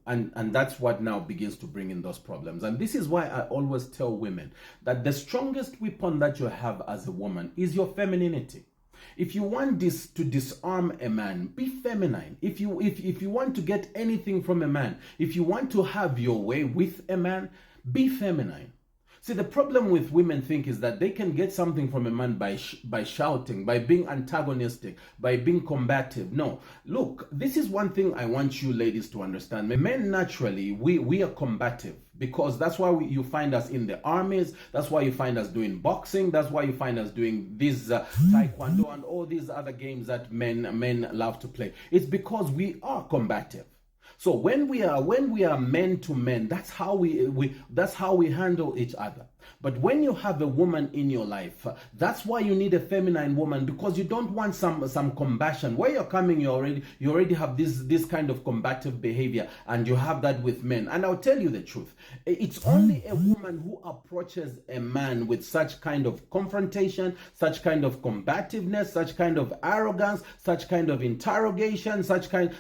And that's what now begins to bring in those problems. And this is why I always tell women that the strongest weapon that you have as a woman is your femininity. If you want this to disarm a man, be feminine. If you want to get anything from a man, if you want to have your way with a man, be feminine. See, the problem with women think is that they can get something from a man by shouting, by being antagonistic, by being combative. No, look, this is one thing I want you ladies to understand. Men naturally, we are combative, because that's why you find us in the armies. That's why you find us doing boxing. That's why you find us doing this taekwondo and all these other games that men love to play. It's because we are combative. So when we are men to men, that's how we handle each other. But when you have a woman in your life, that's why you need a feminine woman, because you don't want some combation. Where you're coming, you already have this kind of combative behavior, and you have that with men. And I'll tell you the truth. It's only a woman who approaches a man with such kind of confrontation, such kind of combativeness, such kind of arrogance, such kind of interrogation, such kind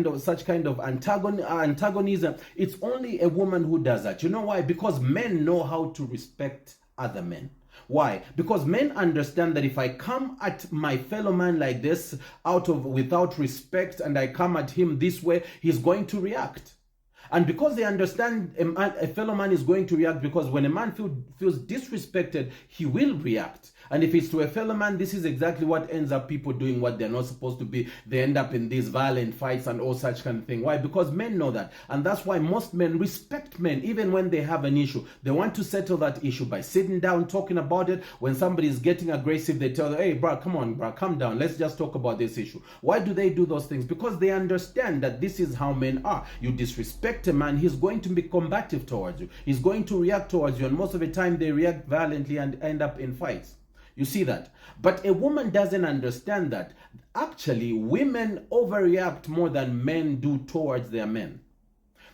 of antagonism. It's only a woman who does that. You know why? Because men know how to respect other men. Why? Because men understand that if I come at my fellow man like this without respect, and I come at him this way, he's going to react. And because they understand a fellow man is going to react, because when a man feels disrespected, he will react. And if it's to a fellow man, this is exactly what ends up people doing what they're not supposed to be. They end up in these violent fights and all such kind of thing. Why? Because men know that. And that's why most men respect men, even when they have an issue. They want to settle that issue by sitting down, talking about it. When somebody is getting aggressive, they tell them, hey, bro, come on, bro, calm down. Let's just talk about this issue. Why do they do those things? Because they understand that this is how men are. You disrespect a man, he's going to be combative towards you. He's going to react towards you. And most of the time, they react violently and end up in fights. You see that? But a woman doesn't understand that. Actually, women overreact more than men do towards their men.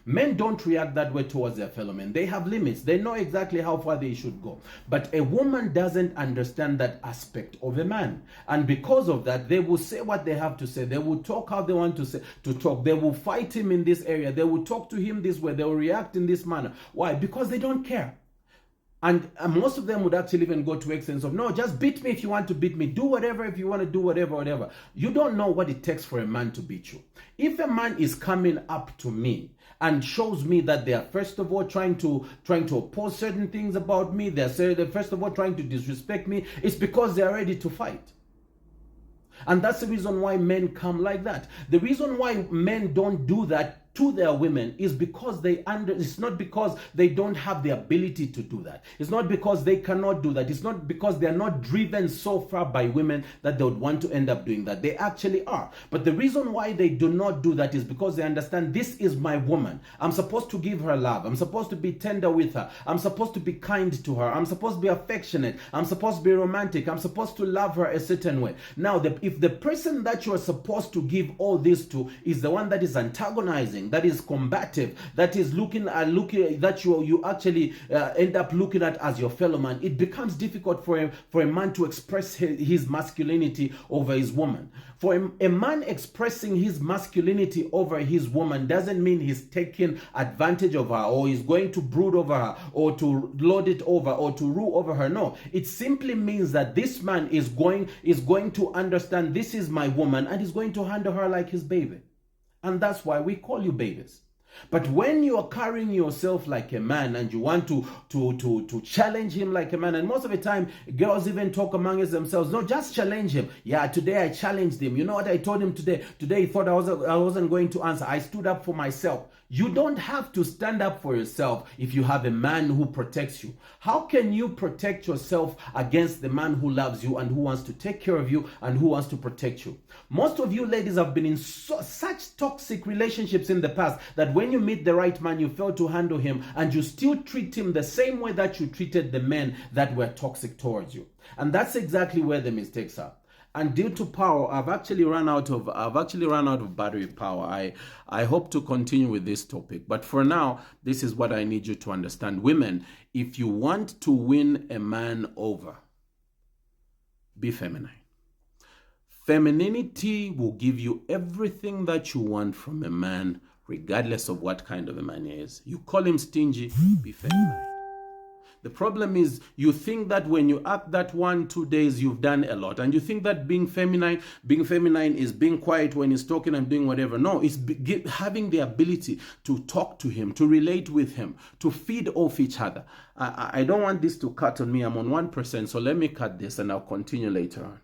Men don't react that way towards their fellow men. They have limits. They know exactly how far they should go. But a woman doesn't understand that aspect of a man. And because of that, they will say what they have to say. They will talk how they want to talk. They will fight him in this area. They will talk to him this way. They will react in this manner. Why? Because they don't care. And most of them would actually even go to extents of, no, just beat me if you want to beat me. Do whatever if you want to do whatever. You don't know what it takes for a man to beat you. If a man is coming up to me and shows me that they are first of all trying to oppose certain things about me, they're first of all trying to disrespect me, it's because they are ready to fight. And that's the reason why men come like that. The reason why men don't do that to their women is because it's not because they don't have the ability to do that. It's not because they cannot do that. It's not because they're not driven so far by women that they would want to end up doing that. They actually are. But the reason why they do not do that is because they understand, this is my woman. I'm supposed to give her love. I'm supposed to be tender with her. I'm supposed to be kind to her. I'm supposed to be affectionate. I'm supposed to be romantic. I'm supposed to love her a certain way. Now, if the person that you are supposed to give all this to is the one that is antagonizing, that is combative, that is looking that you actually end up looking at as your fellow man, it becomes difficult for a man to express his masculinity over his woman. For a man expressing his masculinity over his woman doesn't mean he's taking advantage of her, or he's going to brood over her, or to lord it over, or to rule over her. No, it simply means that this man is going to understand, this is my woman, and he's going to handle her like his baby. And that's why we call you babies. But when you are carrying yourself like a man and you want to challenge him like a man, and most of the time girls even talk amongst themselves, no, just challenge him. Yeah, today I challenged him. You know what I told him today? Today he thought I wasn't going to answer. I stood up for myself. You don't have to stand up for yourself if you have a man who protects you. How can you protect yourself against the man who loves you and who wants to take care of you and who wants to protect you? Most of you ladies have been in such toxic relationships in the past that when you meet the right man, you fail to handle him, and you still treat him the same way that you treated the men that were toxic towards you. And that's exactly where the mistakes are. And due to power, I've actually run out of battery power. I hope to continue with this topic, but for now, this is what I need you to understand. Women, if you want to win a man over, be feminine. Femininity will give you everything that you want from a man, regardless of what kind of a man he is. You call him stingy, be feminine. The problem is you think that when you act that 1-2 days, you've done a lot. And you think that being feminine is being quiet when he's talking and doing whatever. No, it's having the ability to talk to him, to relate with him, to feed off each other. I don't want this to cut on me. I'm on 1%, so let me cut this and I'll continue later on.